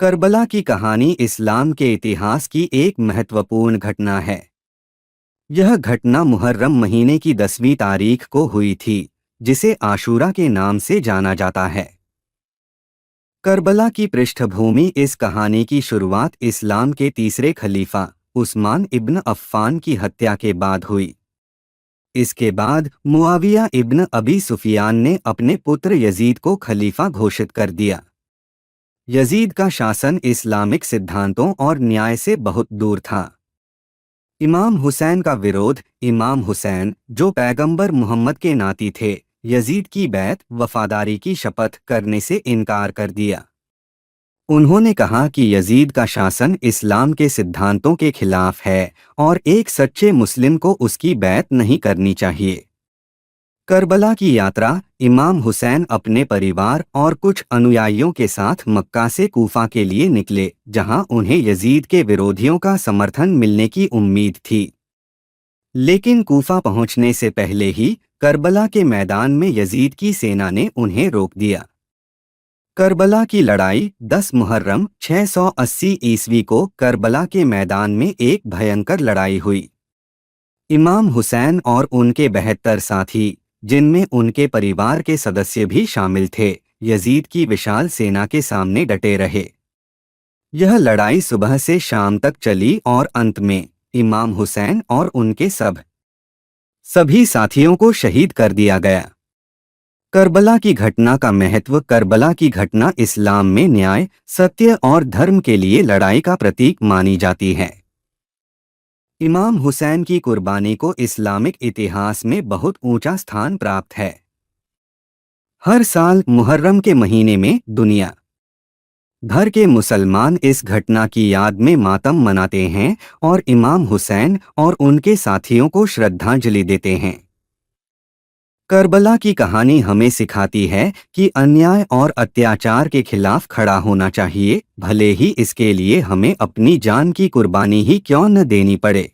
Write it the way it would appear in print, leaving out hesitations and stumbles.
Karbala की कहानी इस्लाम के इतिहास की एक महत्वपूर्ण घटना है। यह घटना मुहर्रम महीने की 10वीं तारीख को हुई थी, जिसे आशूरा के नाम से जाना जाता है। करबला की पृष्ठभूमि इस कहानी की शुरुआत इस्लाम के तीसरे खलीफा उस्मान इब्न अफ़्फ़ान की हत्या के बाद हुई। इसके बाद मुआविया इब्न अबी सुफियान ने अपने पुत्र यजीद को खलीफा घोषित कर दिया। यजीद का शासन इस्लामिक सिद्धांतों और न्याय से बहुत दूर था। इमाम हुसैन का विरोध। इमाम हुसैन, जो पैगंबर मोहम्मद के नाती थे, यजीद की बैत वफादारी की शपथ करने से इनकार कर दिया। उन्होंने कहा कि यजीद का शासन इस्लाम के सिद्धांतों के खिलाफ है और एक सच्चे मुस्लिम को उसकी बैत नहीं करनी चाहिए। करबला की यात्रा। इमाम हुसैन अपने परिवार और कुछ अनुयायियों के साथ मक्का से कूफा के लिए निकले, जहां उन्हें यजीद के विरोधियों का समर्थन मिलने की उम्मीद थी। लेकिन कूफा पहुंचने से पहले ही करबला के मैदान में यजीद की सेना ने उन्हें रोक दिया। करबला की लड़ाई 10 मुहर्रम 680 ईस्वी को करबला के मैदान में एक भयंकर लड़ाई हुई। इमाम हुसैन और उनके 72 साथी, जिनमें उनके परिवार के सदस्य भी शामिल थे, यजीद की विशाल सेना के सामने डटे रहे। यह लड़ाई सुबह से शाम तक चली और अंत में इमाम हुसैन और उनके सभी साथियों को शहीद कर दिया गया। करबला की घटना का महत्व। करबला की घटना इस्लाम में न्याय, सत्य और धर्म के लिए लड़ाई का प्रतीक मानी जाती है। इमाम हुसैन की कुर्बानी को इस्लामिक इतिहास में बहुत ऊंचा स्थान प्राप्त है। हर साल मुहर्रम के महीने में दुनिया भर के मुसलमान इस घटना की याद में मातम मनाते हैं और इमाम हुसैन और उनके साथियों को श्रद्धांजलि देते हैं। करबला की कहानी हमें सिखाती है कि अन्याय और अत्याचार के खिलाफ खड़ा होना चाहिए, भले ही इसके लिए हमें अपनी जान की कुर्बानी ही क्यों न देनी पड़े।